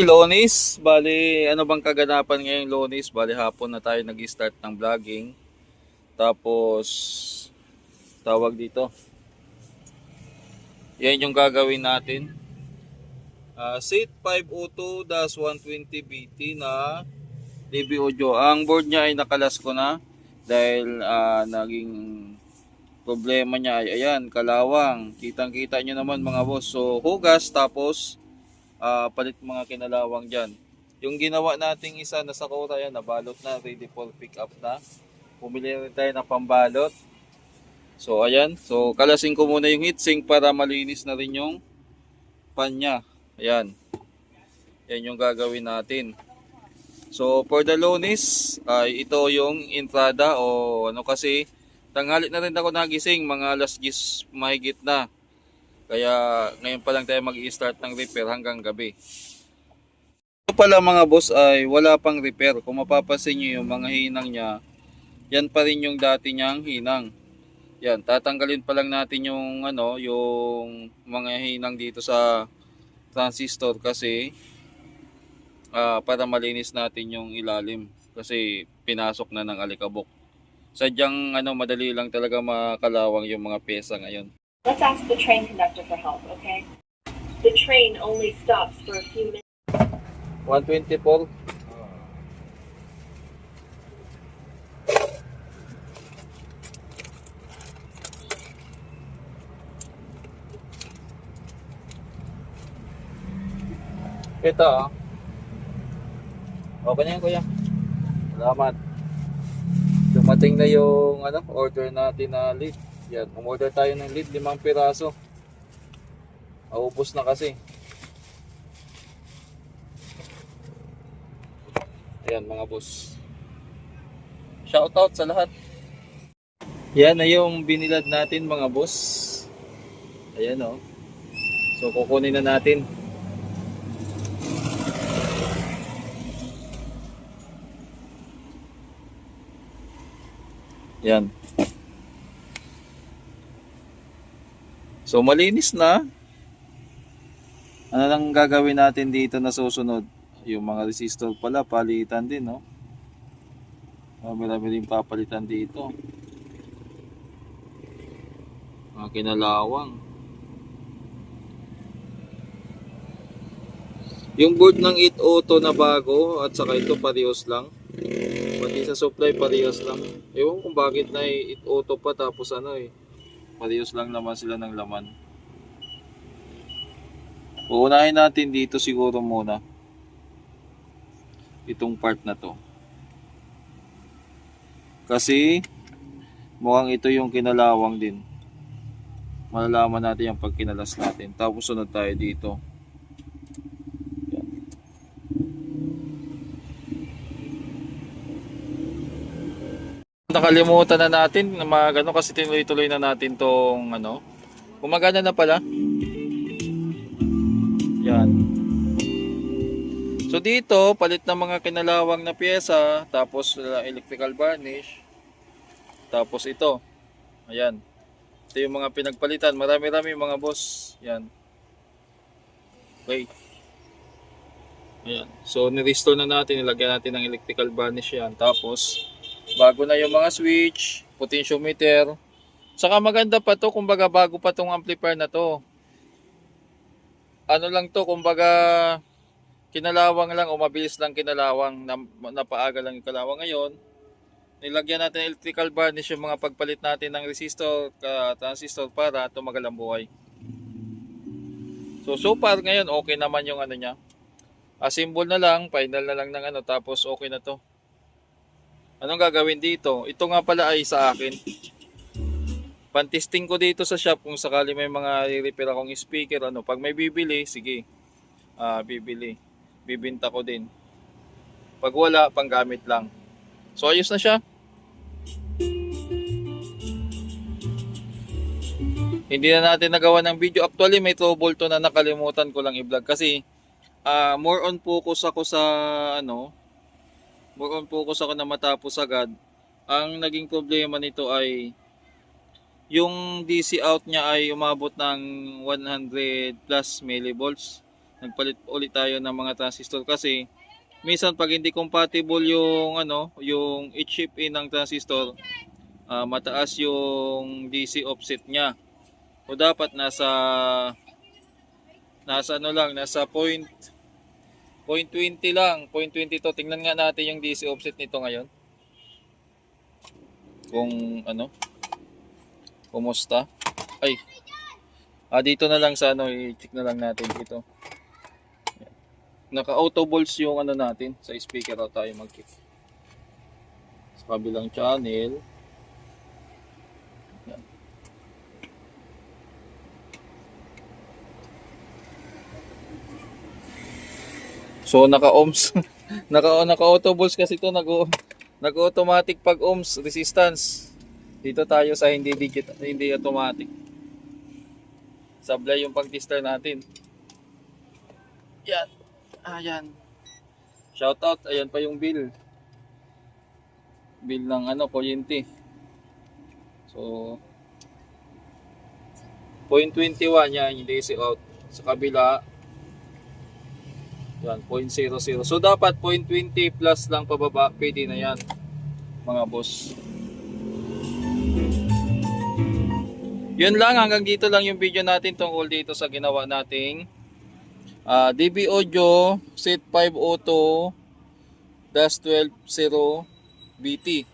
Lunes, bali ano bang kaganapan ngayong Lunes? Bali hapon na tayo nag-start ng vlogging. Tapos tawag dito. Yan yung gagawin natin. Seat 502-120BT na DB Audio. Ang board niya ay nakalas ko na dahil naging problema niya ay ayan, kalawang. Kitang-kita nyo naman mga boss. So hugas tapos palit mga kinalawang dyan. Yung ginawa nating isa na sa Sakura yan, nabalot na, ready for pick up na. Pumili rin tayo ng pambalot. So ayan, so kalasin ko muna yung heatsink para malinis na rin yung pan niya. Ayan, yan yung gagawin natin. So for the Lunes, ito yung entrada o ano kasi, tanghali na rin ako nagising, mga alas 10 mahigit na. Kaya ngayon pa lang tayo mag-i-start ng repair hanggang gabi. Ito pala mga boss ay wala pang repair. Kung mapapansin nyo yung mga hinang niya, yan pa rin yung dati niyang hinang. Yan, tatanggalin pa lang natin yung yung mga hinang dito sa transistor kasi para malinis natin yung ilalim kasi pinasok na ng alikabok. Sadyang madali lang talaga makalawang yung mga pyesa ngayon. Let's ask the train conductor for help, okay? The train only stops for a few minutes. 124. Ito okay na yan kuya. Salamat. Dumating na yung order natin na lead. Yan, umorder tayo ng lead, 5 piraso. Naubos na kasi. Ayan mga boss. Shoutout sa lahat. Yan na yung binilad natin mga boss. Ayan So kukunin na natin. Yan. So malinis na. Ano lang gagawin natin dito na susunod? Yung mga resistor pala palitan din Marami din papalitan dito. Mga kinalawang. Yung board ng It Auto na bago at saka ito parehas lang. Pati sa supply parehas lang. Ewan kung bakit na It Auto pa tapos parehas lang naman sila ng laman. Uunahin natin dito siguro muna itong part na to. Kasi mukhang ito yung kinalawang din. Malalaman natin yung pag kinalas natin. Tapos sunod tayo dito. Yan. Nakalimutan na natin na kasi tinuloy-tuloy na natin tong gumagana na pala. Yan. So dito, palit ng mga kinalawang na pyesa, tapos electrical varnish. Tapos ito. Ayan. Ito yung mga pinagpalitan. Marami-rami mga boss. Yan. Okay. Ayan. So ni-restore na natin. Nilagyan natin ng electrical varnish yan. Tapos bago na yung mga switch, potentiometer. Saka maganda pa to, kumbaga bago pa tong amplifier na to. Ano lang to, kumbaga kinalawang lang o mabilis lang kinalawang, napaaga lang yung kalawang ngayon. Nilagyan natin electrical varnish yung mga pagpalit natin ng resistor, transistor para tumagal ang buhay. So far ngayon okay naman yung niya. Assemble na lang, final na lang ng tapos okay na to. Anong gagawin dito? Ito nga pala ay sa akin. Pan-testing ko dito sa shop kung sakali may mga i-repair akong speaker. Pag may bibili, sige. Bibili. Bibinta ko din. Pag wala, panggamit lang. So ayos na siya. Hindi na natin nagawa ng video. Actually, may trouble to na nakalimutan ko lang i-vlog. Kasi more on focus ako sa more on focus ako na matapos agad. Ang naging problema nito ay yung DC out niya ay umabot ng 100 plus millivolts. nagpalit ulit tayo ng mga transistor kasi minsan pag hindi compatible yung yung chip in ng transistor, mataas yung DC offset niya. O dapat nasa nasa 0.20 lang, 0.22. Tingnan nga natin yung DC offset nito ngayon. Kung kumusta? Ay. Dito na lang sa i-check na lang natin dito. Naka-auto volts yung natin sa speaker tayo mag-check. Sa kabilang channel. Yan. So naka-ohms. Naka-auto volts kasi ito nag-automatic pag ohms resistance. Dito tayo sa hindi automatic. Sablay yung pag-tester natin. Yan. Ayan. Shout out. Ayan pa yung bill. Bill ng kuryente. So 0.21 yan yung DC out. Sa kabila yan 0.00. So dapat 0.20 plus lang pababa. Pwede na yan mga boss. Yun lang, hanggang dito lang yung video natin tungkol dito sa ginawa nating DB Audio Set 5 Auto -120 BT.